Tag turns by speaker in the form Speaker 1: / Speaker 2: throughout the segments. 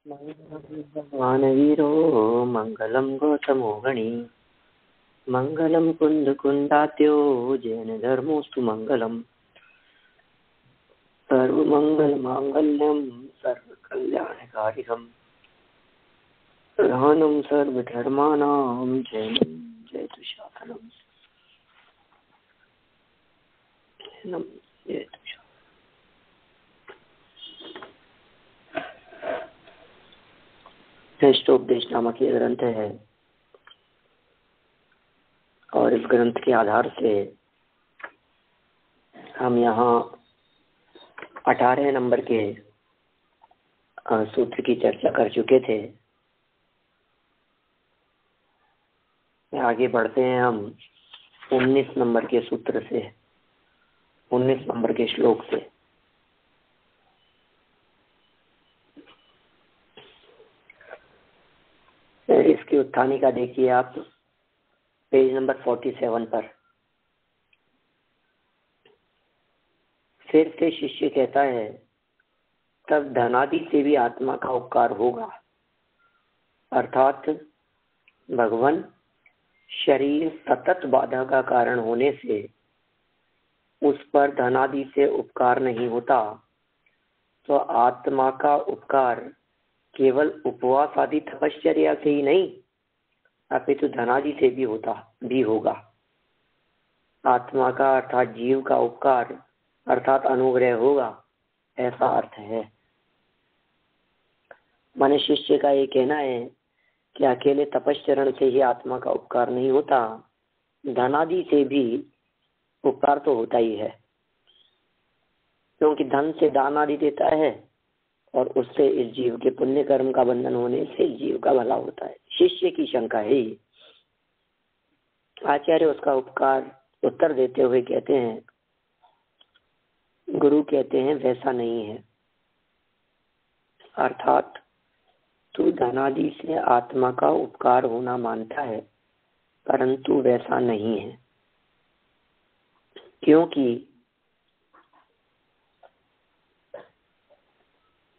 Speaker 1: भगवान वीरो मंगलम गौतमो गणी मंगलम कुंद कुंदात्यो जैन धर्मोस्तु मंगलम सर्वमंगल मांगल्यम सर्व कल्याणकारिकम प्रधानम सर्वधर्मानां जैनम जयतु शासनम जयतु। श्रेष्ठोपदेश नामक ये ग्रंथ है और इस ग्रंथ के आधार से हम यहाँ 18 नंबर के सूत्र की चर्चा कर चुके थे। आगे बढ़ते हैं हम 19 नंबर के सूत्र से, 19 नंबर के श्लोक से। इसकी उत्थानिका देखिए आप पेज नंबर 47 पर। फिर से शिष्य कहता है, तब धनादि से भी आत्मा का उपकार होगा, अर्थात भगवान शरीर सतत बाधा का कारण होने से उस पर धनादि से उपकार नहीं होता, तो आत्मा का उपकार केवल उपवास आदि तपश्चर्या से ही नहीं अपितु धनादि से भी होगा। आत्मा का अर्थात जीव का उपकार अर्थात अनुग्रह होगा, ऐसा अर्थ है। माने शिष्य का ये कहना है कि अकेले तपश्चरण से ही आत्मा का उपकार नहीं होता, धनादि से भी उपकार तो होता ही है, क्योंकि धन से दान आदि देता है और उससे इस जीव के पुण्य कर्म का बंधन होने से जीव का भला होता है। शिष्य की शंका है। आचार्य उसका उपकार उत्तर देते हुए कहते हैं, गुरु कहते हैं वैसा नहीं है, अर्थात तू धनादि से आत्मा का उपकार होना मानता है, परंतु वैसा नहीं है, क्योंकि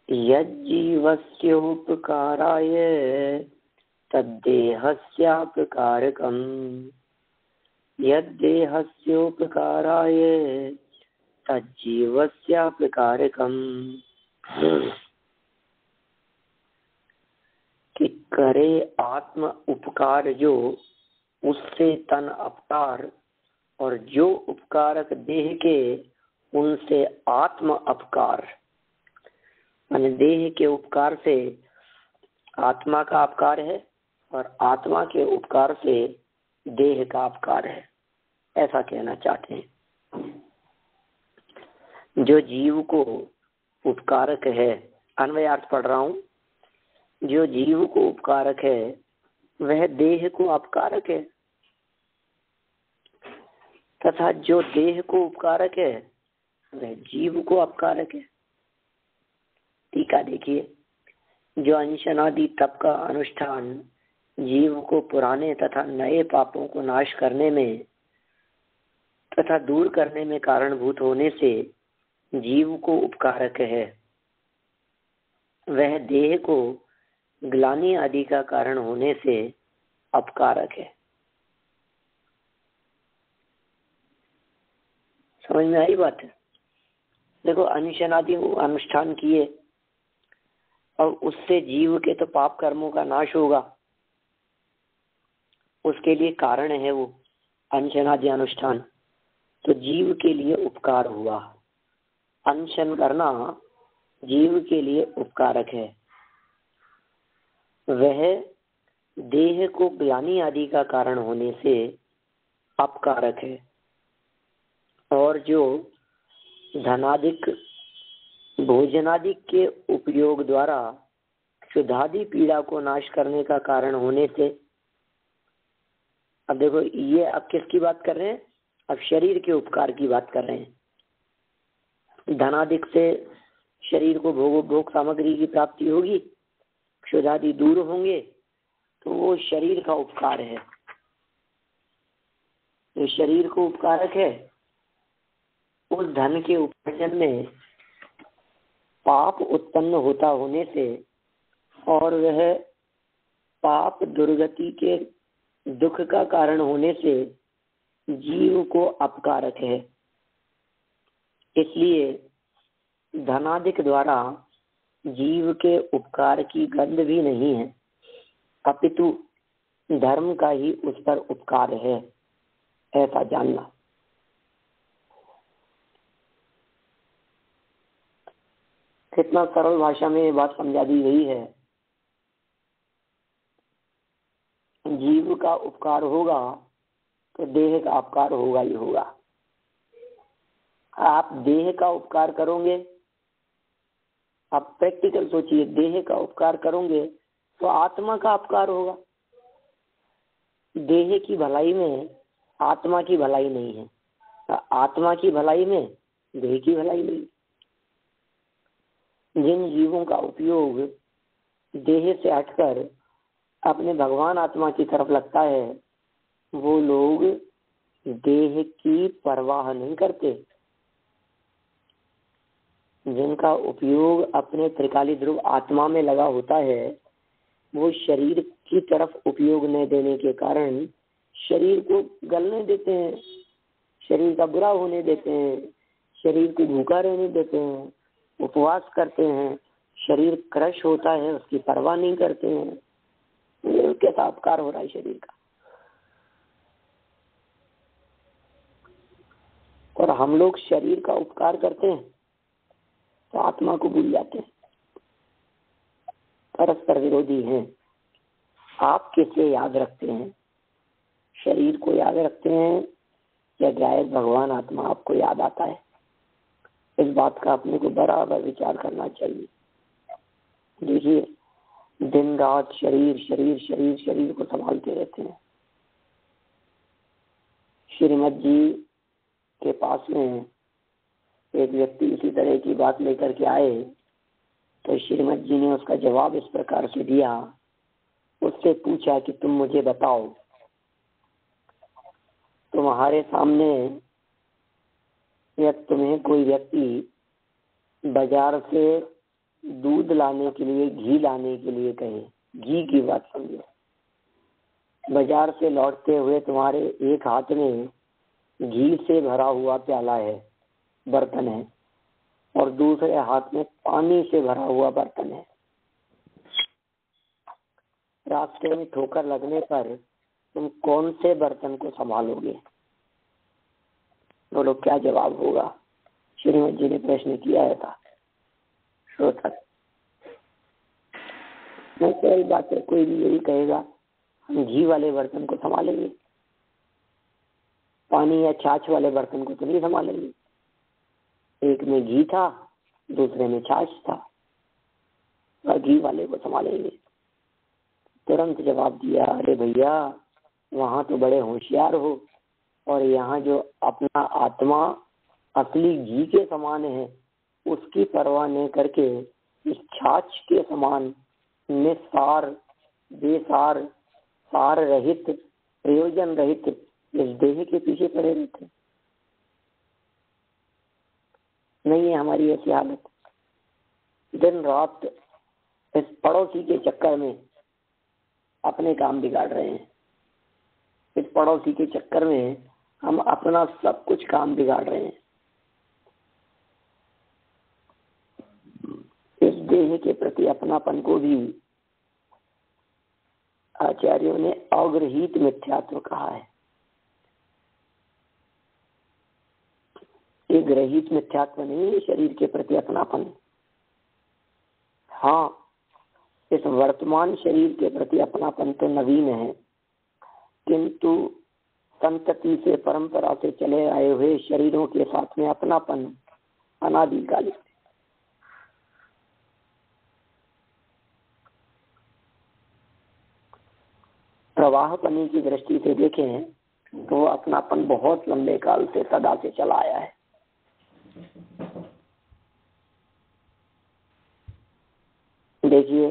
Speaker 1: यज्जीवस्योपकाराय तद्देहस्यापकारकम् यद्देहस्योपकाराय तज्जीवस्यापकारकम्। कि करे आत्म उपकार जो, उससे तन अपकार, और जो उपकारक देह के उनसे आत्म अपकार। माने देह के उपकार से आत्मा का अपकार है और आत्मा के उपकार से देह का अपकार है, ऐसा कहना चाहते हैं। जो जीव को उपकारक है, अन्वयार्थ पढ़ रहा हूं, जो जीव को उपकारक है वह देह को अपकारक है, तथा जो देह को उपकारक है वह जीव को अपकारक है। टीका देखिए, जो अनशनादि तप का अनुष्ठान जीव को पुराने तथा नए पापों को नाश करने में तथा दूर करने में कारणभूत होने से जीव को उपकारक है, वह देह को ग्लानि आदि का कारण होने से अपकारक है। समझ में आई बात है? देखो, अनशनादि अनुष्ठान किए और उससे जीव के तो पाप कर्मों का नाश होगा, उसके लिए कारण है वो अनशनादि अनुष्ठान, तो जीव के लिए उपकार हुआ। अनशन करना जीव के लिए उपकारक है, वह देह को ग्लानि आदि का कारण होने से अपकारक है, और जो धनादिक भोजनादि के उपयोग द्वारा क्षुधादि पीड़ा को नाश करने का कारण होने से। अब देखो, ये अब किसकी बात कर रहे हैं? अब शरीर के उपकार की बात कर रहे हैं। धनादिक से शरीर को भोग सामग्री की प्राप्ति होगी, क्षुधादि दूर होंगे, तो वो शरीर का उपकार है। जो शरीर को उपकारक है, उस धन के उपार्जन में पाप उत्पन्न होता होने से और वह पाप दुर्गति के दुख का कारण होने से जीव को अपकारक है। इसलिए धनादिक द्वारा जीव के उपकार की गंध भी नहीं है, अपितु धर्म का ही उस पर उपकार है, ऐसा जानना। कितना सरल भाषा में ये बात समझा दी गई है। जीव का उपकार होगा तो देह का अपकार होगा ही होगा। आप देह का उपकार करोगे, आप प्रैक्टिकल सोचिए, देह का उपकार करोगे तो आत्मा का अपकार होगा। देह की भलाई में आत्मा की भलाई नहीं है, आत्मा की भलाई में देह की भलाई नहीं। जिन जीवों का उपयोग देह से हटकर अपने भगवान आत्मा की तरफ लगता है, वो लोग देह की परवाह नहीं करते। जिनका उपयोग अपने त्रिकाली ध्रुव आत्मा में लगा होता है, वो शरीर की तरफ उपयोग न देने के कारण शरीर को गलने देते हैं, शरीर का बुरा होने देते हैं, शरीर को भूखा रहने देते हैं, उपवास करते हैं, शरीर क्रश होता है उसकी परवाह नहीं करते हैं। ये कैसा अपकार हो रहा है शरीर का। और हम लोग शरीर का उपकार करते हैं तो आत्मा को भूल जाते हैं। परस्पर विरोधी हैं। आप किसे याद रखते हैं, शरीर को याद रखते हैं या गायब भगवान आत्मा आपको याद आता है? इस बात का अपने को बराबर विचार करना चाहिए। देखिए, दिन रात शरीर शरीर शरीर शरीर को संभालते रहते हैं। श्रीमद जी के पास में एक व्यक्ति इसी तरह की बात लेकर के आए तो श्रीमद जी ने उसका जवाब इस प्रकार से दिया। उससे पूछा कि तुम मुझे बताओ, तुम्हारे सामने या तुम्हें कोई व्यक्ति बाजार से दूध लाने के लिए, घी लाने के लिए कहे, घी की बात समझो। बाजार से लौटते हुए तुम्हारे एक हाथ में घी से भरा हुआ प्याला है, बर्तन है, और दूसरे हाथ में पानी से भरा हुआ बर्तन है। रास्ते में ठोकर लगने पर तुम कौन से बर्तन को संभालोगे? बोलो, क्या जवाब होगा? श्रीमद जी ने प्रश्न किया था। श्रोता, सरल बात है, कोई भी यही कहेगा हम घी वाले बर्तन को संभालेंगे, पानी या छाछ वाले बर्तन को तो नहीं संभालेंगे। एक में घी था, दूसरे में छाछ था, और घी वाले को संभालेंगे। तुरंत जवाब दिया, अरे भैया, वहां तो बड़े होशियार हो, और यहाँ जो अपना आत्मा असली घी के समान है उसकी परवाह नहीं करके इस छाछ के समान निस्सार, बेसार, सार रहित, प्रयोजन रहित इस देह के पीछे पड़े रहते। नहीं है हमारी ऐसी हालत। दिन रात इस पड़ोसी के चक्कर में अपने काम बिगाड़ रहे हैं। इस पड़ोसी के चक्कर में हम अपना सब कुछ काम बिगाड़ रहे हैं। इस देह के प्रति अपनापन को भी आचार्यों ने अग्रहित मिथ्यात्व कहा है। ये ग्रहित मिथ्यात्व नहीं है शरीर के प्रति अपनापन। हाँ, इस वर्तमान शरीर के प्रति अपनापन तो नवीन है, किंतु संतति से, परंपरा से चले आए हुए शरीरों के साथ में अपनापन अनादिकाल। प्रवाहपनी की दृष्टि से देखें तो वो अपनापन बहुत लंबे काल से, सदा से चला आया है। देखिए,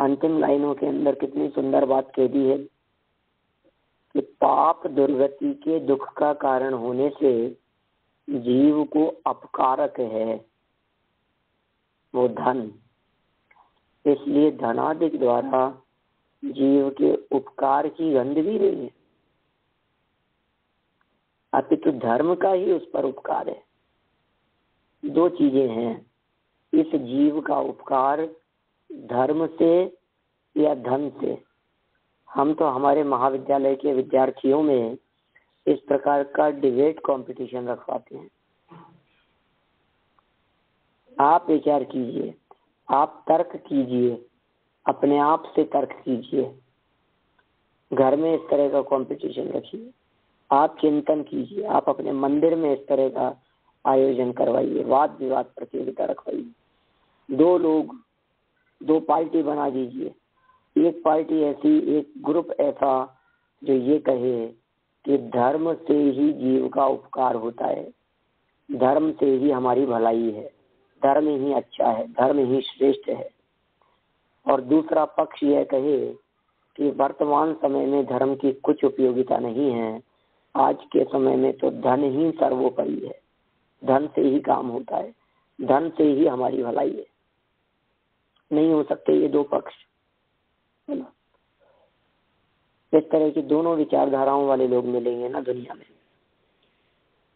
Speaker 1: अंतिम लाइनों के अंदर कितनी सुंदर बात कह दी है कि पाप दुर्गति के दुख का कारण होने से जीव को अपकारक है वो धन। इसलिए धनादिक द्वारा जीव के उपकार की गंध भी नहीं है, अपितु धर्म का ही उस पर उपकार है। दो चीजें हैं, इस जीव का उपकार धर्म से या धन से। हम तो हमारे महाविद्यालय के विद्यार्थियों में इस प्रकार का डिबेट कंपटीशन रखवाते हैं। आप विचार कीजिए, आप तर्क कीजिए, अपने आप से तर्क कीजिए, घर में इस तरह का कंपटीशन रखिए, आप चिंतन कीजिए, आप अपने मंदिर में इस तरह का आयोजन करवाइए, वाद विवाद प्रतियोगिता रखवाइए। दो लोग, दो पार्टी बना दीजिए, एक पार्टी ऐसी, एक ग्रुप ऐसा जो ये कहे कि धर्म से ही जीव का उपकार होता है, धर्म से ही हमारी भलाई है, धर्म ही अच्छा है, धर्म ही श्रेष्ठ है। और दूसरा पक्ष यह कहे कि वर्तमान समय में धर्म की कुछ उपयोगिता नहीं है, आज के समय में तो धन ही सर्वोपरि है, धन से ही काम होता है, धन से ही हमारी भलाई है। नहीं हो सकते ये दो पक्ष, है ना। इस तरह की दोनों विचारधाराओं वाले लोग मिलेंगे ना दुनिया में,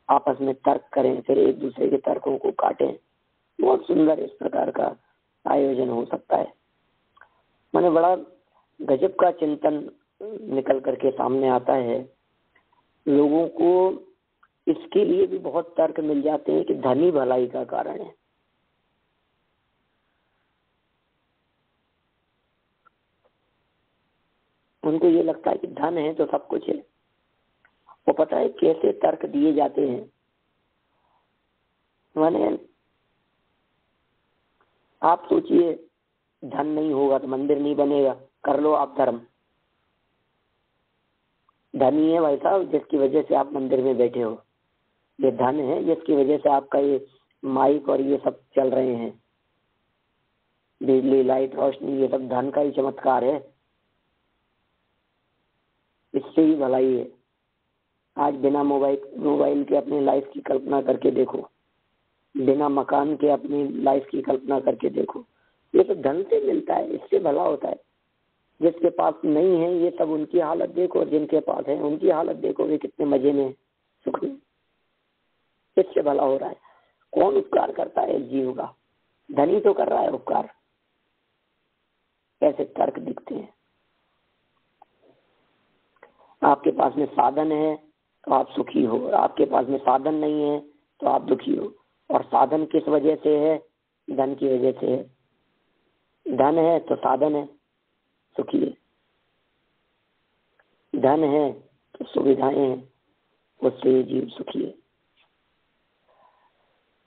Speaker 1: आपस में तर्क करें, फिर एक दूसरे के तर्कों को काटें, बहुत सुंदर इस प्रकार का आयोजन हो सकता है। मैंने बड़ा गजब का चिंतन निकल करके सामने आता है। लोगों को इसके लिए भी बहुत तर्क मिल जाते हैं कि धन ही भलाई का कारण है। उनको ये लगता है कि धन है तो सब कुछ है। वो पता है कैसे तर्क दिए जाते हैं। माने आप सोचिए, धन नहीं होगा तो मंदिर नहीं बनेगा, कर लो आप धर्म। धन ही है भाई साहब जिसकी वजह से आप मंदिर में बैठे हो, ये धन है जिसकी वजह से आपका ये माइक और ये सब चल रहे हैं, बिजली लाइट रोशनी, ये सब धन का ही चमत्कार है, इससे ही भलाई है। आज बिना मोबाइल के अपनी लाइफ की कल्पना करके देखो, बिना मकान के अपनी लाइफ की कल्पना करके देखो, ये तो धन से मिलता है, इससे भला होता है। जिसके पास नहीं है ये सब उनकी हालत देखो, और जिनके पास है उनकी हालत देखो, वे कितने मजे में, सुख में, इससे भला हो रहा है। कौन उपकार करता है जीव का? धनी तो कर रहा है उपकार। ऐसे तर्क दिखते हैं। आपके पास में साधन है तो आप सुखी हो, आपके पास में साधन नहीं है तो आप दुखी हो। और साधन किस वजह से है? धन की वजह से है। धन है तो साधन है, सुखी है। धन है तो सुविधाएं हैं, उससे जीव सुखी है।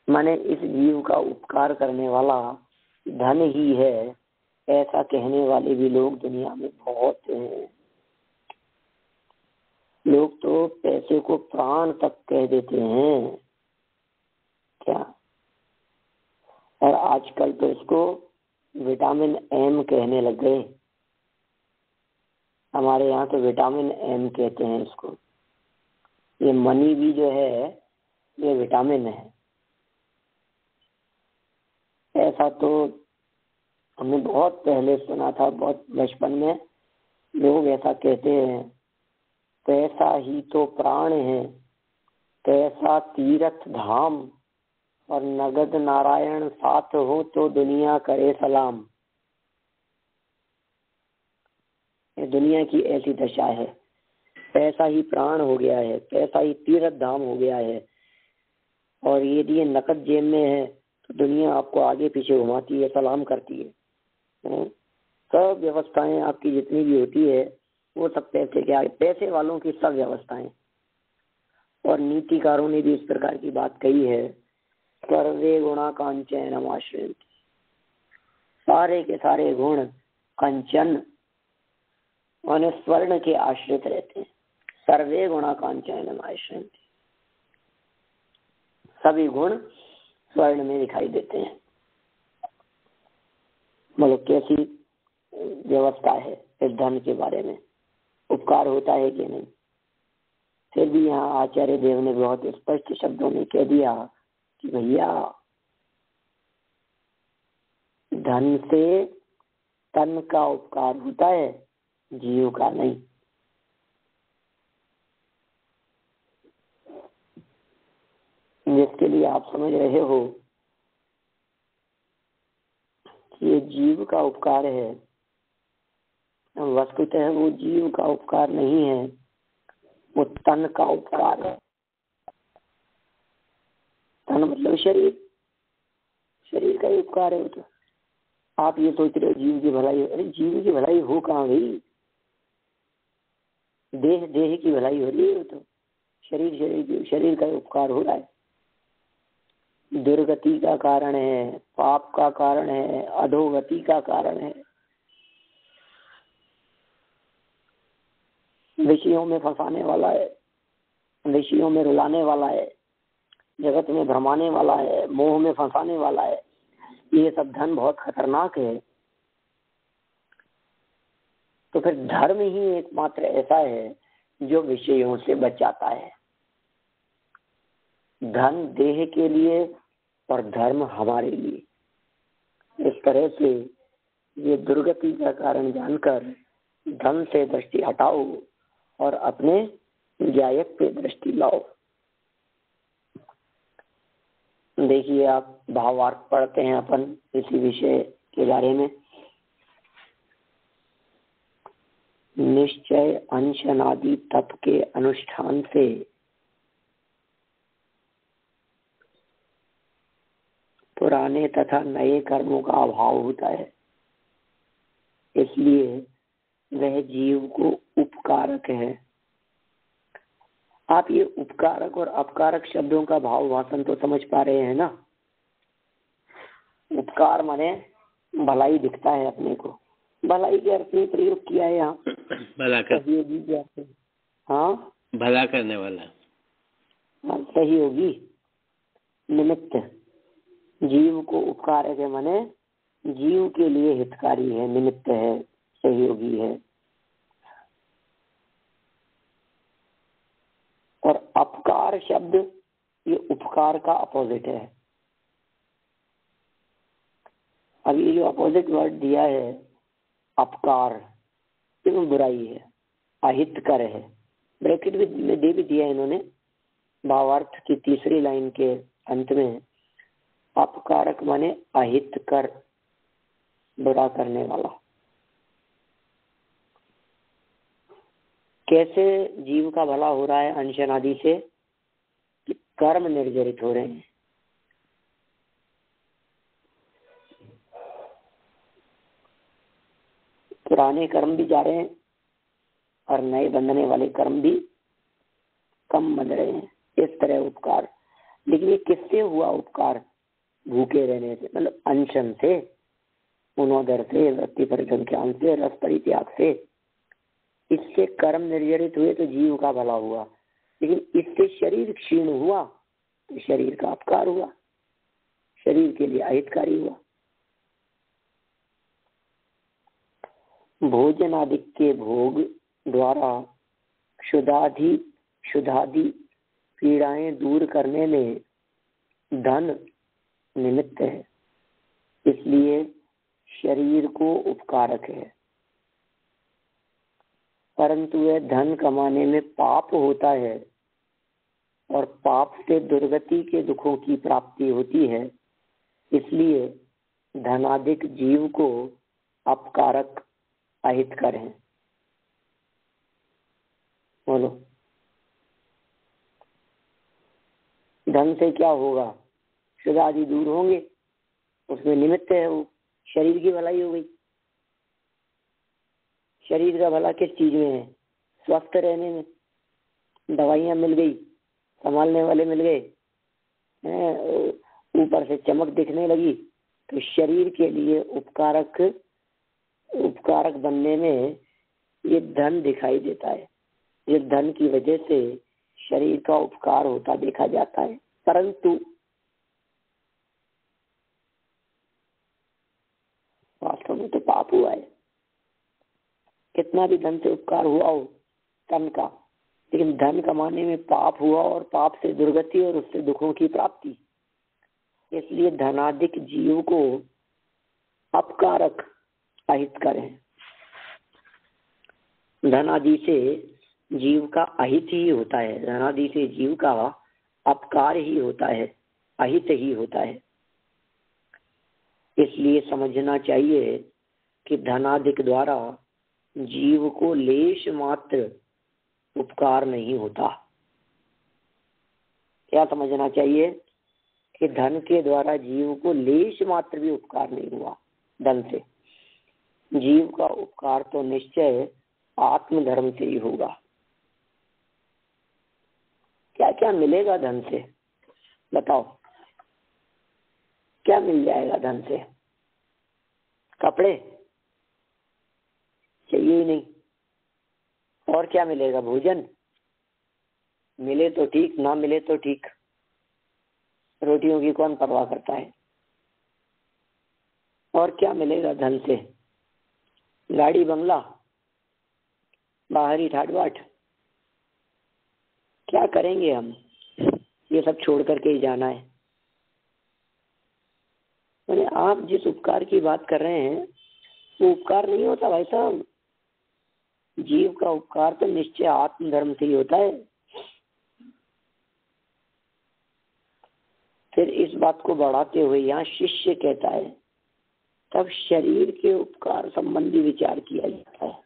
Speaker 1: माने इस जीव का उपकार करने वाला धन ही है, ऐसा कहने वाले भी लोग दुनिया में बहुत हैं। लोग तो पैसे को प्राण तक कह देते हैं क्या। और आजकल तो इसको विटामिन एम कहने लग गए। हमारे यहाँ तो विटामिन एम कहते हैं इसको। ये मनी भी जो है ये विटामिन है। ऐसा तो हमने बहुत पहले सुना था, बहुत बचपन में लोग ऐसा कहते हैं, पैसा ही तो प्राण है, पैसा तीर्थ धाम, और नगद नारायण साथ हो तो दुनिया करे सलाम। ये दुनिया की ऐसी दशा है। पैसा ही प्राण हो गया है, पैसा ही तीर्थ धाम हो गया है, और यदि ये नकद जेब में है तो दुनिया आपको आगे पीछे घुमाती है, सलाम करती है। सब व्यवस्थाएं आपकी जितनी भी होती है वो सब पैसे के आगे, पैसे वालों की सब व्यवस्थाएं। और नीतिकारों ने भी इस प्रकार की बात कही है, सर्वे गुणा कांचन आश्रयंति, सारे के सारे गुण कंचन और स्वर्ण के आश्रित रहते हैं। सर्वे गुणा कांचन आश्रयंति, सभी गुण स्वर्ण में दिखाई देते हैं। मतलब कैसी व्यवस्था है इस धन के बारे में, उपकार होता है कि नहीं। फिर भी यहाँ आचार्य देव ने बहुत स्पष्ट शब्दों में कह दिया कि भैया धन से तन का उपकार होता है, जीव का नहीं। जिसके लिए आप समझ रहे हो कि ये जीव का उपकार है, वस्तुतः वो जीव का उपकार नहीं है, वो तन का उपकार है। तन मतलब शरीर, शरीर का ही उपकार है वो तो। आप ये सोच रहे हो जीव की भलाई, अरे जीव की भलाई हो कहाँ गई? देह देह की भलाई हो रही है वो तो। शरीर का उपकार हो रहा है। दुर्गति का कारण है, पाप का कारण है, अधोगति का कारण है, विषयों में फंसाने वाला है, विषयों में रुलाने वाला है, जगत में भ्रमाने वाला है, मोह में फंसाने वाला है। ये सब धन बहुत खतरनाक है। तो फिर धर्म ही एकमात्र ऐसा है जो विषयों से बचाता है। धन देह के लिए और धर्म हमारे लिए। इस तरह से ये दुर्गति का कारण जानकर धन से दृष्टि हटाओ और अपने ज्ञायक पे दृष्टि लाओ। देखिए, आप भावार्थ पढ़ते हैं अपन इसी विषय के बारे में। निश्चय अंशनादि तप के अनुष्ठान से पुराने तथा नए कर्मों का अभाव होता है, इसलिए वह जीव को उपकारक है। आप ये उपकारक और अपकारक शब्दों का भाव वासन तो समझ पा रहे हैं ना? उपकार माने भलाई दिखता है अपने को, भलाई के अर्थ में प्रयोग किया है यहाँ।
Speaker 2: भला कर,
Speaker 1: हाँ,
Speaker 2: भला करने वाला।
Speaker 1: हाँ, सही होगी। निमित्त जीव को उपकारक है माने जीव के लिए हितकारी है, निमित्त है, सहयोगी है। और अपकार शब्द ये उपकार का अपोजिट है। अब ये जो अपोजिट वर्ड दिया है अपकार, ये बुराई है, अहितकर है। ब्रैकेट में दे भी दिया इन्होंने भावार्थ की तीसरी लाइन के अंत में। अपकारक माने अहितकर, बुरा करने वाला। कैसे जीव का भला हो रहा है अनशन आदि से? कि कर्म निर्जरित हो रहे हैं। पुराने कर्म भी जा रहे हैं और नए बंधने वाले कर्म भी कम बन रहे हैं। इस तरह उपकार। लेकिन ये किससे हुआ उपकार? भूखे रहने से, मतलब अनशन से, उनोदर से, वृत्ति परिसंख्यान से, रस परित्याग से। इससे कर्म निर्जरित हुए तो जीव का भला हुआ। लेकिन इससे शरीर क्षीण हुआ तो शरीर का अपकार हुआ, शरीर के लिए अहितकारी हुआ। भोजन आदि के भोग द्वारा क्षुधादि पीड़ाएं दूर करने में धन निमित्त है, इसलिए शरीर को उपकारक है। परंतु वह धन कमाने में पाप होता है और पाप से दुर्गति के दुखों की प्राप्ति होती है, इसलिए धनाधिक जीव को अपकारक अहितकर है। बोलो, धन से क्या होगा? क्षुधा आदि दूर होंगे, उसमें निमित्त है वो शरीर की भलाई हो गई। शरीर का भला किस चीज में है? स्वस्थ रहने में। दवाइयां मिल गई, संभालने वाले मिल गए, ऊपर से चमक दिखने लगी, तो शरीर के लिए उपकारक बनने में ये धन दिखाई देता है। ये धन की वजह से शरीर का उपकार होता देखा जाता है। परंतु वास्तव में तो पाप हुआ है। कितना भी धन से उपकार हुआ हो तन का, लेकिन धन कमाने में पाप हुआ और पाप से दुर्गति और उससे दुखों की प्राप्ति। इसलिए धनाधिक जीव को अपकारक अहितकर है। धन आदि से जीव का अहित ही होता है, धन आदि से जीव का अपकार ही होता है, अहित ही होता है। इसलिए समझना चाहिए कि धनादिक द्वारा जीव को लेश मात्र उपकार नहीं होता। क्या समझना चाहिए कि धन के द्वारा जीव को लेश मात्र भी उपकार नहीं हुआ। धन से जीव का उपकार तो निश्चय आत्मधर्म से ही होगा। क्या क्या मिलेगा धन से, बताओ, क्या मिल जाएगा धन से? कपड़े चाहिए ही नहीं, और क्या मिलेगा? भोजन मिले तो ठीक, ना मिले तो ठीक, रोटियों की कौन परवाह करता है। और क्या मिलेगा धन से? गाड़ी बंगला, बाहरी ठाट बाट, क्या करेंगे हम? ये सब छोड़ करके ही जाना है। मैंने आप जिस उपकार की बात कर रहे हैं वो उपकार नहीं होता भाई साहब। जीव का उपकार तो निश्चय आत्मधर्म से ही होता है। फिर इस बात को बढ़ाते हुए यहाँ शिष्य कहता है तब शरीर के उपकार संबंधी विचार किया जाता है।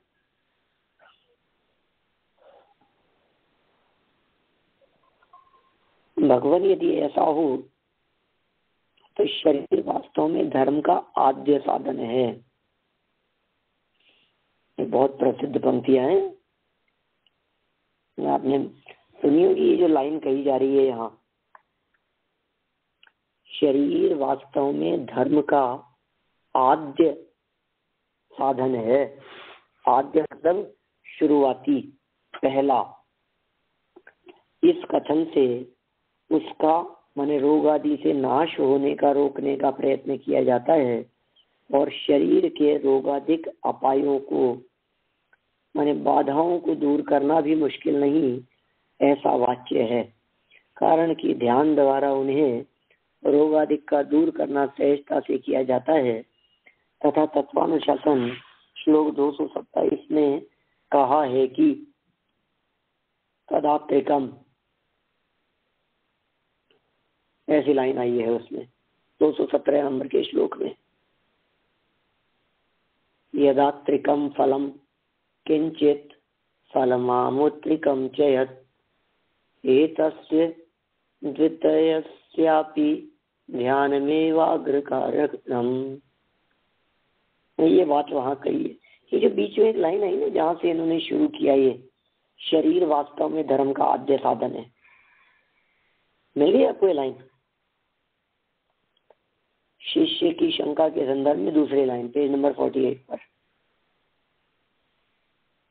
Speaker 1: भगवान यदि ऐसा हो तो शरीर वास्तव में धर्म का आद्य साधन है। ये बहुत प्रसिद्ध पंक्तियां हैं, आपने सुनी होगी। ये जो लाइन कही जा रही है यहाँ, शरीर वास्तव में धर्म का आद्य साधन है। आद्य मतलब शुरुआती, पहला। इस कथन से उसका माने रोग आदि से नाश होने का रोकने का प्रयत्न किया जाता है और शरीर के रोगादिक अपायों को माने बाधाओं को दूर करना भी मुश्किल नहीं, ऐसा वाक्य है। कारण कि ध्यान द्वारा उन्हें रोगादिक का दूर करना सहजता से किया जाता है तथा तत्वानुशासन श्लोक 227 में कहा है कि तदात्रिकम, ऐसी लाइन आई है उसमें 217 नंबर के श्लोक में, यदात्रिकम फलम किंचित फलमामुत्रिकम च यत् एतस्य द्वितीयस्यापि ध्यानमेवाग्रकारकम्। ये बात वहां कही है। ये जो बीच में एक लाइन आई ना जहां से इन्होंने शुरू किया, ये शरीर वास्तव में धर्म का आद्य साधन है, मिल गई आपको ये लाइन? शिष्य की शंका के संदर्भ में दूसरी लाइन, पेज नंबर 48 पर,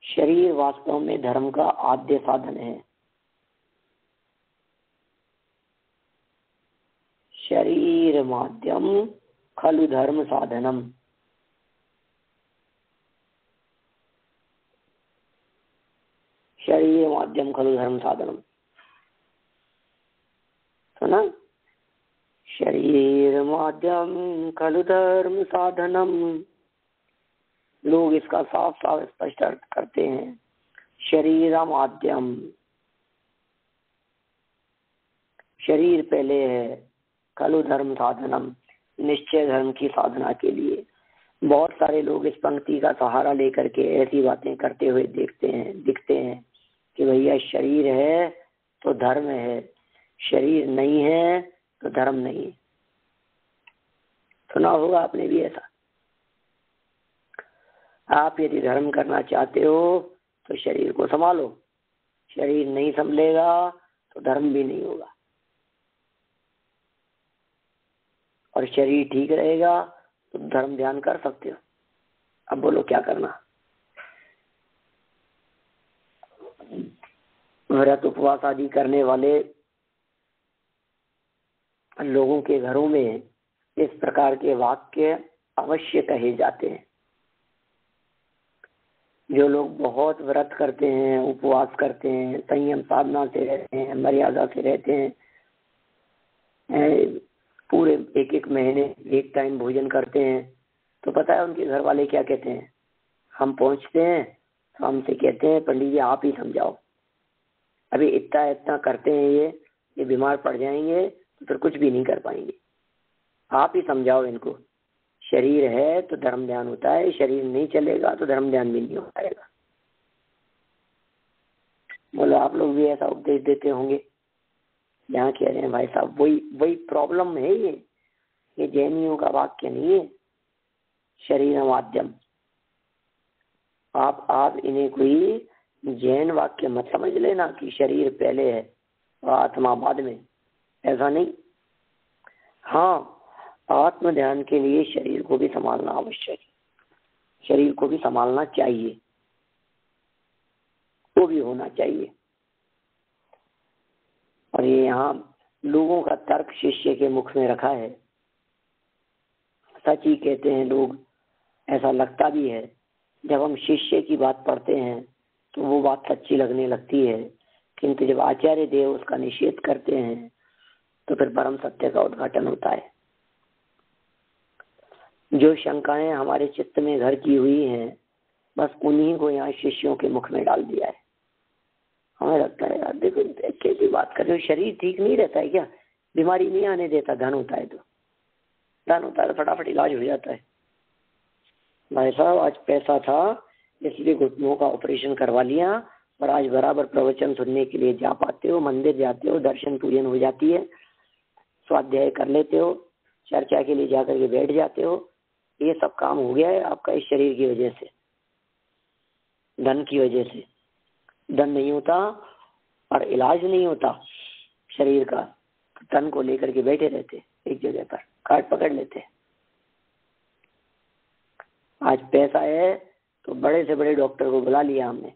Speaker 1: शरीर वास्तव में धर्म का आद्य साधन है। शरीर माध्यम खलु धर्म साधनम। शरीर माध्यम खलु धर्म साधनम, तो ना, शरीर माध्यम खलु धर्म साधनम। लोग इसका साफ साफ स्पष्ट अर्थ करते हैं। शरीर माध्यम, शरीर पहले है, खलु धर्म साधनम, निश्चय धर्म की साधना के लिए। बहुत सारे लोग इस पंक्ति का सहारा लेकर के ऐसी बातें करते हुए दिखते हैं कि भैया शरीर है तो धर्म है, शरीर नहीं है तो धर्म नहीं। सुना होगा आपने भी ऐसा। आप यदि धर्म करना चाहते हो तो शरीर को संभालो, शरीर नहीं संभलेगा तो धर्म भी नहीं होगा, और शरीर ठीक रहेगा तो धर्म ध्यान कर सकते हो। अब बोलो क्या करना? व्रत उपवास आदि करने वाले लोगों के घरों में इस प्रकार के वाक्य अवश्य कहे जाते हैं। जो लोग बहुत व्रत करते हैं, उपवास करते हैं, संयम साधना से रहते हैं, मर्यादा से रहते हैं, पूरे एक एक महीने एक टाइम भोजन करते हैं, तो पता है उनके घर वाले क्या कहते हैं? हम पहुंचते हैं तो हमसे कहते हैं पंडित जी आप ही समझाओ, अभी इतना इतना करते हैं, ये बीमार पड़ जाएंगे तो फिर कुछ भी नहीं कर पाएंगे, आप ही समझाओ इनको। शरीर है तो धर्म ध्यान होता है, शरीर नहीं चलेगा तो धर्म ध्यान भी नहीं हो पाएगा। बोलो आप लोग भी ऐसा उपदेश देते होंगे? यहाँ कह रहे हैं भाई साहब वही प्रॉब्लम है। ये जैनियों का वाक्य नहीं है, शरीर माध्यम। आप इन्हें कोई जैन वाक्य मत समझ लेना कि शरीर पहले है और आत्मा बाद में, ऐसा नहीं। हाँ, आत्म ध्यान के लिए शरीर को भी संभालना आवश्यक है, शरीर को भी संभालना चाहिए, वो भी होना चाहिए। और ये यहाँ लोगों का तर्क शिष्य के मुख में रखा है, सच ही कहते हैं लोग, ऐसा लगता भी है। जब हम शिष्य की बात पढ़ते हैं तो वो बात सच्ची लगने लगती है, किंतु जब आचार्य देव उसका निषेध करते हैं तो फिर परम सत्य का उद्घाटन होता है। जो शंकाएं हमारे चित्त में घर की हुई हैं, बस उन्हीं को यहाँ शिष्यों के मुख में डाल दिया है। हमें लगता है यार देखो कैसी बात कर रहे हो, शरीर ठीक नहीं रहता है क्या? बीमारी नहीं आने देता, धन होता है तो फटाफट इलाज हो जाता है। भाई साहब आज पैसा था इसलिए घुटनों का ऑपरेशन करवा लिया और आज बराबर प्रवचन सुनने के लिए जा पाते हो, मंदिर जाते हो, दर्शन पूजन हो जाती है, स्वाध्याय कर लेते हो, चर्चा के लिए जाकर के बैठ जाते हो। ये सब काम हो गया है आपका इस शरीर की वजह से, धन की वजह से। धन नहीं होता और इलाज नहीं होता शरीर का, धन को लेकर के बैठे रहते एक जगह पर, काट पकड़ लेते। आज पैसा है तो बड़े से बड़े डॉक्टर को बुला लिया हमने,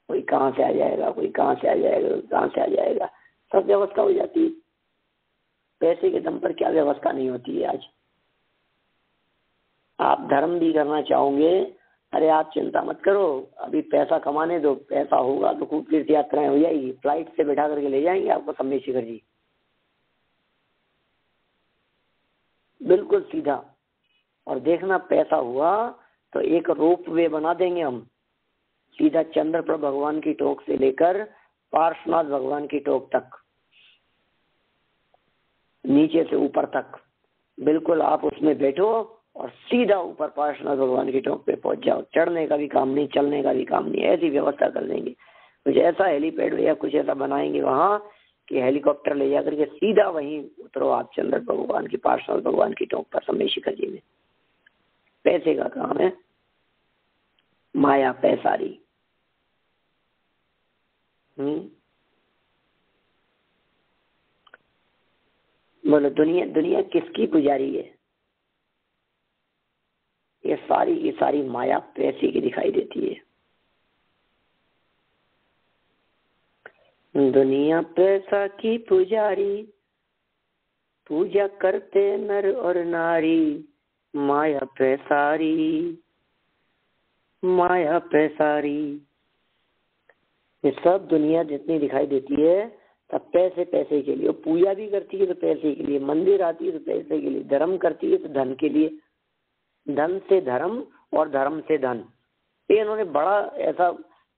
Speaker 1: कोई कहाँ से आ जाएगा, कोई कहाँ से आ जाएगा, कोई कहाँ से आ जाएगा, सब व्यवस्था हो जाती है। पैसे के दम पर क्या व्यवस्था नहीं होती है आज। आप धर्म भी करना चाहोगे, अरे आप चिंता मत करो, अभी पैसा कमाने दो, पैसा होगा तो खूब तीर्थ यात्राएं हो जाएगी, फ्लाइट से बैठा करके ले जाएंगे आपको सम्मेशिखर जी, बिल्कुल सीधा। और देखना पैसा हुआ तो एक रोप वे बना देंगे हम, सीधा चंद्रप्रभ भगवान की टोक से लेकर पार्श्वनाथ भगवान की टोक तक, नीचे से ऊपर तक, बिल्कुल आप उसमें बैठो और सीधा ऊपर पार्श्वनाथ भगवान की टोक पे पहुंच जाओ। चढ़ने का भी काम नहीं, चलने का भी काम नहीं, ऐसी व्यवस्था कर देंगे। कुछ ऐसा हेलीपैड या कुछ ऐसा बनाएंगे वहां कि हेलीकॉप्टर ले जाकर के सीधा वहीं उतरो आप चंद्र भगवान की, पार्श्वनाथ भगवान की टोक पर सम्मेशिखर जी में। पैसे का काम है, माया पैसारी। बोलो दुनिया किसकी पुजारी है? ये सारी माया पैसे की दिखाई देती है। दुनिया पैसा की पुजारी, पूजा करते नर और नारी, माया पैसारी, माया पैसारी। ये सब दुनिया जितनी दिखाई देती है सब पैसे के लिए। पूजा भी करती है तो पैसे के लिए, मंदिर आती है तो पैसे के लिए, धर्म करती है तो धन के लिए, धन से धर्म और धर्म से धन। ये इन्होंने बड़ा ऐसा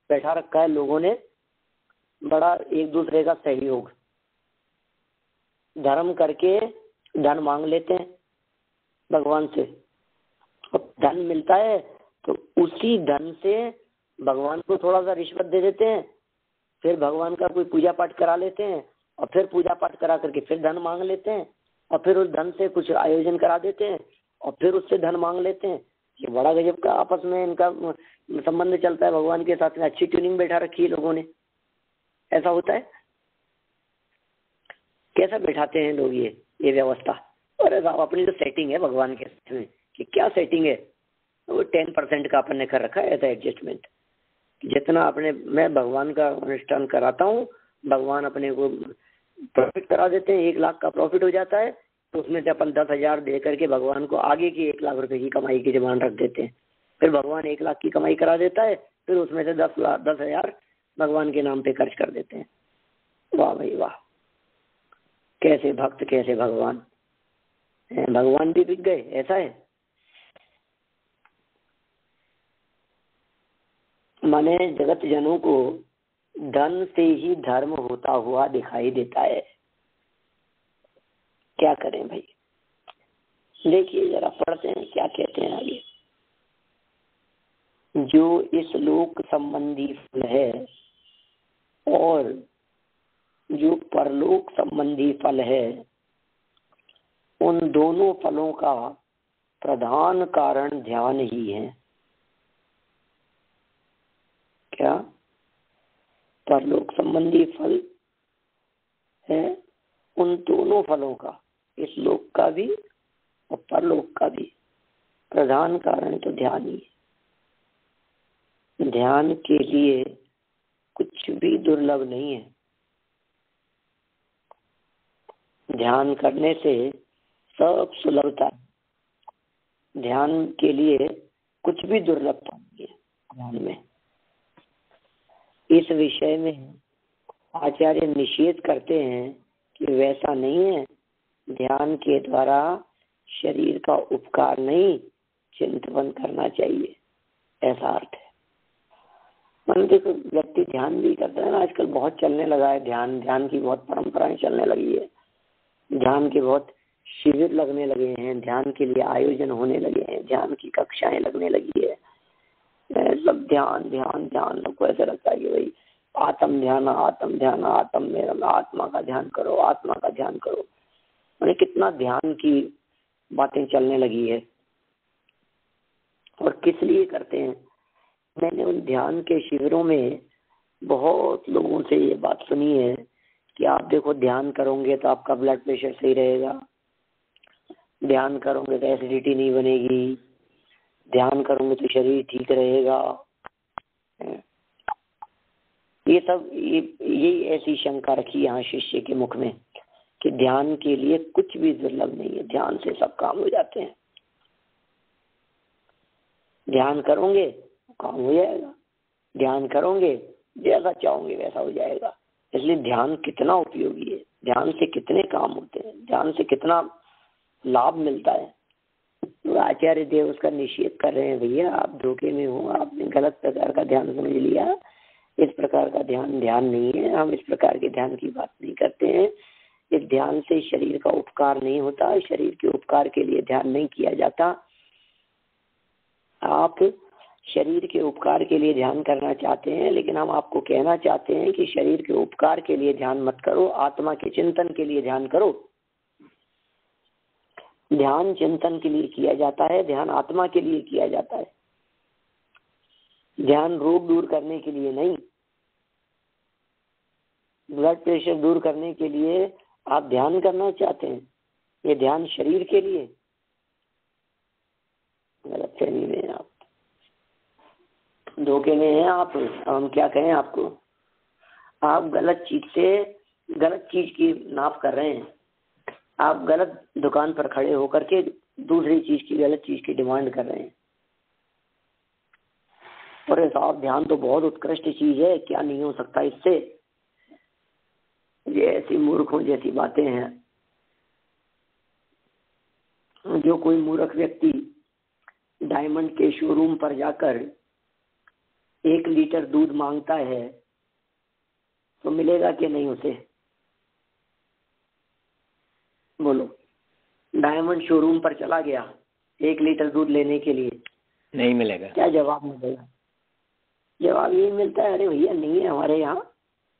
Speaker 1: बैठा रखा है लोगों ने, बड़ा एक दूसरे का सहयोग। धर्म करके धन मांग लेते हैं भगवान से, और धन मिलता है तो उसी धन से भगवान को थोड़ा सा रिश्वत दे देते हैं, फिर भगवान का कोई पूजा पाठ करा लेते हैं, और फिर पूजा पाठ करा करके फिर धन मांग लेते हैं, और फिर उस धन से कुछ आयोजन करा देते हैं, और फिर उससे धन मांग लेते हैं। ये बड़ा गजब का आपस में इनका संबंध चलता है भगवान के साथ में। अच्छी ट्यूनिंग बैठा रखी है लोगों ने। ऐसा होता है, कैसा बैठाते हैं लोग ये व्यवस्था। और अपनी तो सेटिंग है भगवान के साथ में कि क्या सेटिंग है, वो 10% का अपन ने कर रखा है ऐसा एडजस्टमेंट। जितना अपने मैं भगवान का अनुष्ठान कराता हूँ, भगवान अपने को प्रॉफिट करा देते हैं, 1 लाख का प्रॉफिट हो जाता है, तो उसमें से अपन 10,000 दे करके भगवान को आगे की 1 लाख रुपए की कमाई की डिमांड रख देते हैं। फिर भगवान 1 लाख की कमाई करा देता है, फिर उसमें से 10,000 भगवान के नाम पे खर्च कर देते हैं। वाह भाई वाह, कैसे भक्त कैसे भगवान भगवान भी बिक गए, ऐसा है। माने जगत जनों को धन से ही धर्म होता हुआ दिखाई देता है। क्या करें भाई, देखिए जरा पढ़ते हैं क्या कहते हैं आगे। जो इस लोक संबंधी फल है और जो परलोक संबंधी फल है, उन दोनों फलों का प्रधान कारण ध्यान ही है। क्या? परलोक संबंधी फल है, उन दोनों फलों का, इस लोक का भी और परलोक का भी प्रधान कारण तो ध्यान ही है। ध्यान के लिए कुछ भी दुर्लभ नहीं है। ध्यान करने से सब सुलभता है। ध्यान के लिए कुछ भी दुर्लभता नहीं है ध्यान में। इस विषय में आचार्य निषेध करते हैं कि वैसा नहीं है। ध्यान के द्वारा शरीर का उपकार नहीं, चिंतन करना चाहिए, ऐसा अर्थ है। मन देखो, व्यक्ति ध्यान भी करता है ना, आजकल बहुत चलने लगा है ध्यान। ध्यान की बहुत परंपराएं चलने लगी है। ध्यान के बहुत शिविर लगने लगे हैं, ध्यान के लिए आयोजन होने लगे हैं, ध्यान की कक्षाएं लगने लगी है। सब ध्यान ध्यान ध्यान, लोग को ऐसा लगता है कि भाई आत्म ध्यान आत्म मेरा, आत्मा का ध्यान करो, आत्मा का ध्यान करो। मैंने कितना ध्यान की बातें चलने लगी है। और किस लिए करते हैं? मैंने उन ध्यान के शिविरों में बहुत लोगों से ये बात सुनी है कि आप देखो ध्यान करोगे तो आपका ब्लड प्रेशर सही रहेगा, ध्यान करोगे तो एसिडिटी नहीं बनेगी, ध्यान करोगे तो शरीर ठीक रहेगा। ये सब ये ऐसी शंका रखी यहाँ शिष्य के मुख में कि ध्यान के लिए कुछ भी दुर्लभ नहीं है, ध्यान से सब काम हो जाते हैं। ध्यान करोगे काम हो जाएगा, ध्यान करोगे जैसा चाहोगे वैसा हो जाएगा। इसलिए ध्यान कितना उपयोगी है, ध्यान से कितने काम होते हैं, ध्यान से कितना लाभ मिलता है। तो आचार्य देव उसका निषेध कर रहे हैं, भैया आप धोखे में हो, आपने गलत प्रकार का ध्यान समझ लिया। इस प्रकार का ध्यान ध्यान नहीं है, हम इस प्रकार के ध्यान की बात नहीं करते हैं। इस ध्यान से शरीर का उपकार नहीं होता, शरीर के उपकार के लिए ध्यान नहीं किया जाता। आप शरीर के उपकार के लिए ध्यान करना चाहते हैं, लेकिन हम आपको कहना चाहते हैं कि शरीर के उपकार के लिए ध्यान मत करो, आत्मा के चिंतन के लिए ध्यान करो। ध्यान चिंतन के लिए किया जाता है, ध्यान आत्मा के लिए किया जाता है। ध्यान रोग दूर करने के लिए नहीं। ब्लड प्रेशर दूर करने के लिए आप ध्यान करना चाहते हैं, ये ध्यान शरीर के लिए। गलत फहमी में आप, धोखे में हैं आप। हम क्या कहें आपको, आप गलत चीज की नाप कर रहे हैं। आप गलत दुकान पर खड़े होकर के दूसरी चीज की, गलत चीज की डिमांड कर रहे हैं। अरे साहब ध्यान तो बहुत उत्कृष्ट चीज है, क्या नहीं हो सकता इससे। ये ऐसी मूर्खों जैसी बातें हैं। जो कोई मूर्ख व्यक्ति डायमंड के शोरूम पर जाकर 1 लीटर दूध मांगता है तो मिलेगा कि नहीं उसे? बोलो, डायमंड शोरूम पर चला गया 1 लीटर दूध लेने के लिए,
Speaker 2: नहीं मिलेगा। क्या
Speaker 1: जवाब मिलेगा? जवाब ये मिलता है, अरे भैया नहीं है हमारे यहाँ,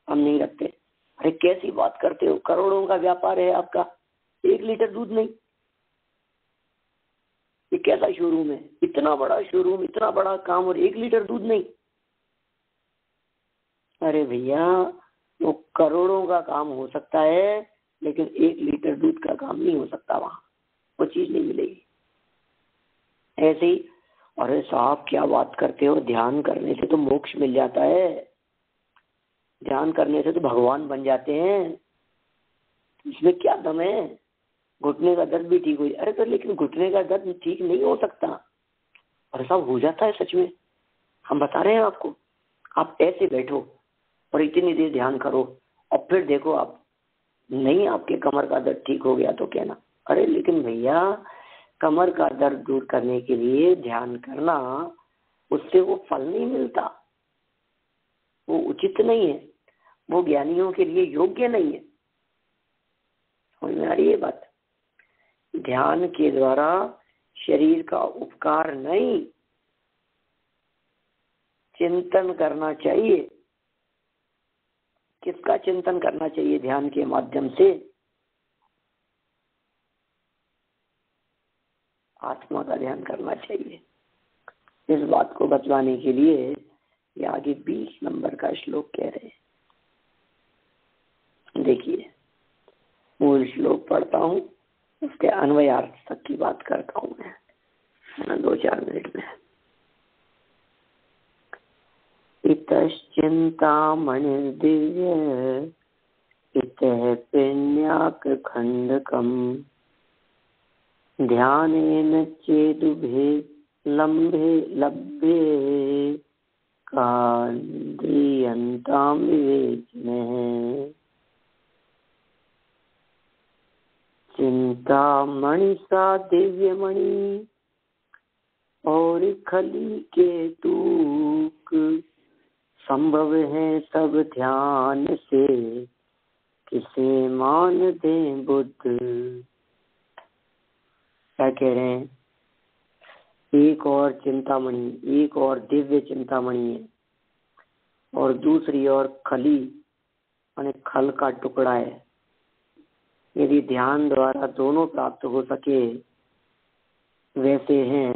Speaker 1: हम नहीं रखते। अरे कैसी बात करते हो, करोड़ों का व्यापार है आपका, 1 लीटर दूध नहीं? ये कैसा शोरूम है? इतना बड़ा शोरूम, इतना बड़ा काम, और 1 लीटर दूध नहीं? अरे भैया वो करोड़ों का काम हो सकता है, लेकिन 1 लीटर दूध का काम नहीं हो सकता, वहां वो चीज नहीं मिलेगी। ऐसे ही, अरे साहब क्या बात करते हो, ध्यान करने से तो मोक्ष मिल जाता है, ध्यान करने से तो भगवान बन जाते हैं, इसमें क्या दम है, घुटने का दर्द भी ठीक हो जाए। अरे तो लेकिन घुटने का दर्द ठीक नहीं हो सकता। अरे साहब हो जाता है सच में, हम बता रहे हैं आपको। आप ऐसे बैठो और इतनी देर ध्यान करो और फिर देखो, आप नहीं आपके कमर का दर्द ठीक हो गया तो कहना, अरे लेकिन भैया कमर का दर्द दूर करने के लिए ध्यान करना, उससे वो फल नहीं मिलता, वो उचित नहीं है, वो ज्ञानियों के लिए योग्य नहीं है। समझ में आ रही है बात? ध्यान के द्वारा शरीर का उपकार नहीं, चिंतन करना चाहिए। किसका चिंतन करना चाहिए ध्यान के माध्यम से? आत्मा का ध्यान करना चाहिए। इस बात को बतलाने के लिए ये आगे 20 नंबर का श्लोक कह रहे हैं। देखिए, मूल श्लोक पढ़ता हूँ, उसके अन्वयार्थ तक की बात करता हूँ मैं 2-4 मिनट में। इतश्चिन्तामणिर्दिव्य इतः पिण्याक खंडकम् ध्यानेन चेदुभे लम्भे लभ्ये कान्द्रियन्तां विवेकिनः चिंतामणि सा दिव्यमणि और खली के तूक संभव है सब ध्यान से किसे मान दे बुद्ध। क्या कह रहे हैं? एक और चिंतामणि, एक और दिव्य चिंतामणि है और दूसरी ओर खली माने खल का टुकड़ा है। यदि ध्यान द्वारा दोनों प्राप्त हो सके वैसे हैं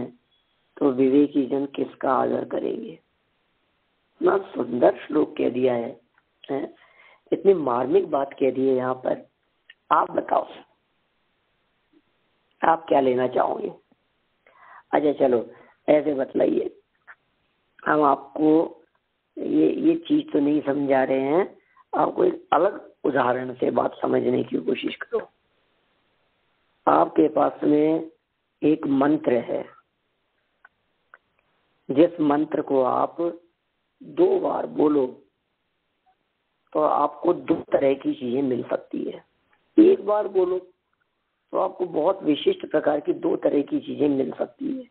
Speaker 1: तो विवेकी जन किसका आदर करेंगे। ना सुंदर श्लोक कह दिया है, इतनी मार्मिक बात कह दी है यहाँ पर। आप बताओ आप क्या लेना चाहोगे? अच्छा चलो ऐसे बतलाइए, हम आपको ये चीज तो नहीं समझा रहे हैं, आपको एक अलग उदाहरण से बात समझने की कोशिश करो। आपके पास में एक मंत्र है, जिस मंत्र को आप 2 बार बोलो तो आपको 2 तरह की चीजें मिल सकती है। एक बार बोलो तो आपको बहुत विशिष्ट प्रकार की 2 तरह की चीजें मिल सकती है,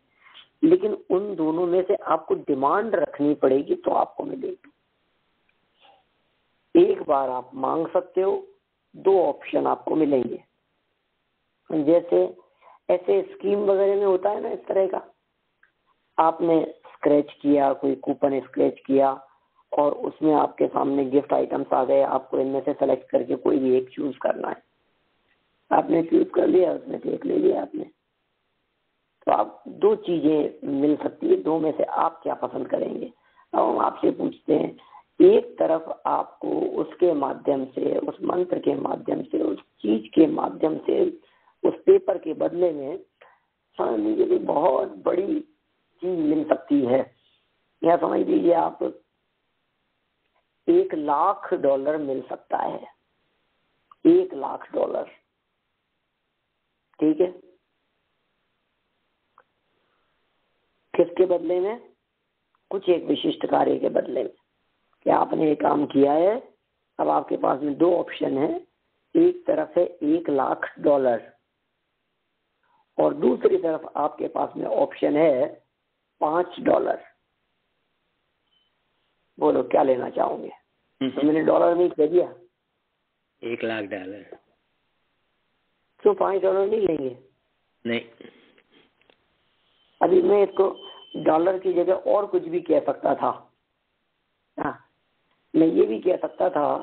Speaker 1: लेकिन उन दोनों में से आपको डिमांड रखनी पड़ेगी तो आपको मिलेगी। एक बार आप मांग सकते हो, 2 ऑप्शन आपको मिलेंगे। जैसे ऐसे स्कीम वगैरह में होता है ना इस तरह का, आपने स्क्रैच किया, कोई कूपन स्क्रैच किया और उसमें आपके सामने गिफ्ट आइटम्स आ गए, आपको इनमें से सेलेक्ट करके कोई भी एक चूज करना है। आपने चूज कर लिया, उसमें से एक ले लिया आपने, तो आप 2 चीजें मिल सकती है, 2 में से आप क्या पसंद करेंगे? अब हम आपसे पूछते हैं, एक तरफ आपको उसके माध्यम से, उस मंत्र के माध्यम से, उस चीज के माध्यम से, उस पेपर के बदले में समझ लीजिए बहुत बड़ी चीज मिल सकती है। या समझ लीजिए आप $1,00,000 मिल सकता है, $1,00,000। ठीक है, किसके बदले में? कुछ एक विशिष्ट कार्य के बदले में कि आपने एक काम किया है। अब आपके पास में 2 ऑप्शन है, एक तरफ है $1,00,000 और दूसरी तरफ आपके पास में ऑप्शन है $5। बोलो क्या लेना चाहोगे? तो मैंने डॉलर में कह दिया
Speaker 2: $1,00,000।
Speaker 1: क्यों $5 नहीं लेंगे?
Speaker 2: नहीं,
Speaker 1: अभी मैं इसको डॉलर की जगह और कुछ भी कह सकता था। हाँ, मैं ये भी कह सकता था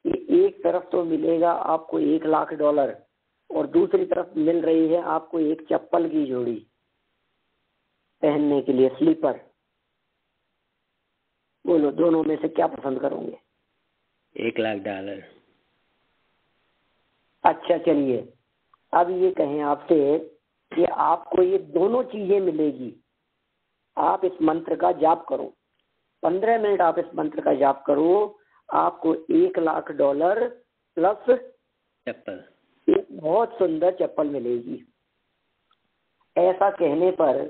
Speaker 1: कि एक तरफ तो मिलेगा आपको $1,00,000 और दूसरी तरफ मिल रही है आपको एक चप्पल की जोड़ी पहनने के लिए, स्लीपर। बोलो दोनों में से क्या पसंद करोगे?
Speaker 2: $1,00,000।
Speaker 1: अच्छा चलिए, अब ये कहें आपसे कि आपको ये दोनों चीजें मिलेगी, आप इस मंत्र का जाप करो, 15 मिनट आप इस मंत्र का जाप करो, आपको $1,00,000 प्लस
Speaker 2: चप्पल,
Speaker 1: एक बहुत सुंदर चप्पल मिलेगी। ऐसा कहने पर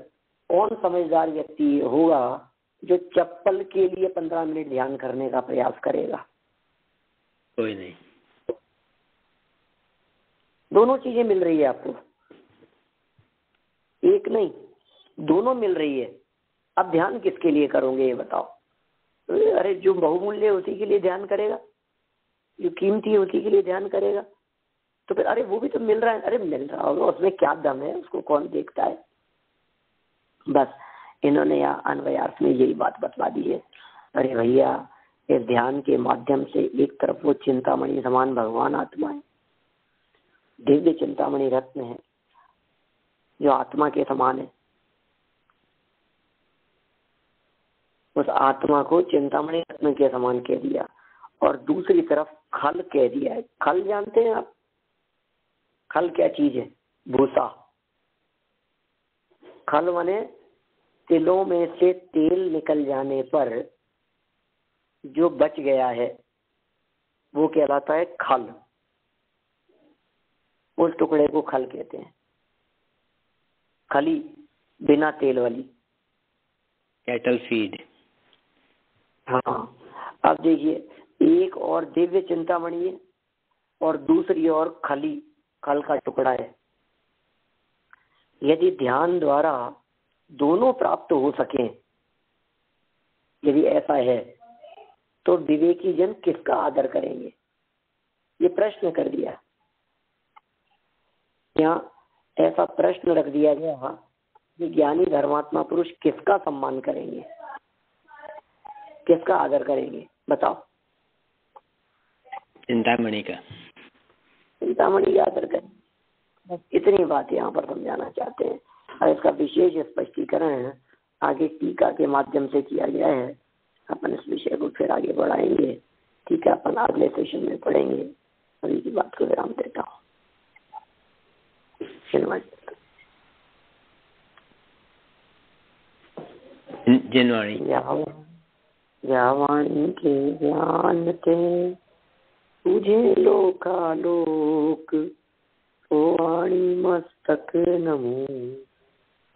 Speaker 1: कौन समझदार व्यक्ति होगा जो चप्पल के लिए 15 मिनट ध्यान करने का प्रयास करेगा?
Speaker 2: कोई नहीं।
Speaker 1: दोनों चीजें मिल रही है आपको, एक नहीं, दोनों मिल रही है। अब ध्यान किसके लिए करोगे ये बताओ? अरे जो बहुमूल्य है उसी के लिए ध्यान करेगा, जो कीमती है उसी के लिए ध्यान करेगा। तो फिर अरे वो भी तो मिल रहा है, अरे मिल रहा होगा, उसमें क्या दम है, उसको कौन देखता है। बस इन्होंने यहाँ अन्वयार्थ में यही बात बतला दी है। अरे भैया, इस ध्यान के माध्यम से एक तरफ वो चिंतामणि समान भगवान आत्मा है, दिव्य चिंतामणि रत्न है जो आत्मा के समान है, उस आत्मा को चिंतामणि रत्न के समान कह दिया। और दूसरी तरफ खल कह दिया है। खल जानते हैं आप? खल क्या चीज है? भूसा। खल माने तिलों में से तेल निकल जाने पर जो बच गया है वो कहलाता है खल। उस टुकड़े को खल कहते हैं। खली बिना तेल वाली,
Speaker 2: कैटल फीड।
Speaker 1: हाँ। अब देखिए, एक और दिव्य चिंतामणि है और दूसरी और खली, खल का टुकड़ा है। यदि ध्यान द्वारा दोनों प्राप्त हो सके, यदि ऐसा है, तो विवेकी जन किसका आदर करेंगे? ये प्रश्न कर दिया। यहाँ ऐसा प्रश्न रख दिया गया कि ज्ञानी धर्मात्मा पुरुष किसका सम्मान करेंगे, किसका आदर करेंगे? बताओ।
Speaker 2: चिंतामणि का।
Speaker 1: चिंतामणि का आदर करें। बस इतनी बात यहाँ पर समझाना चाहते हैं। और इसका विशेष स्पष्टीकरण आगे टीका के माध्यम से किया गया है। अपन इस विषय को फिर आगे बढ़ाएंगे। ठीक है, अपन अगले सेशन में पढ़ेंगे। अभी की बात को विराम देता हूँ।
Speaker 2: जनवाणी।
Speaker 1: ज्ञावाणी के ज्ञान थे तुझे लोकालोक, ओ वाणी मस्तक नमो,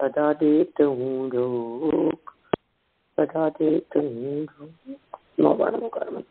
Speaker 1: सदा देत हूँ रोक, सदा देत हूँ रोक। नौ बार नमो कर्मठ।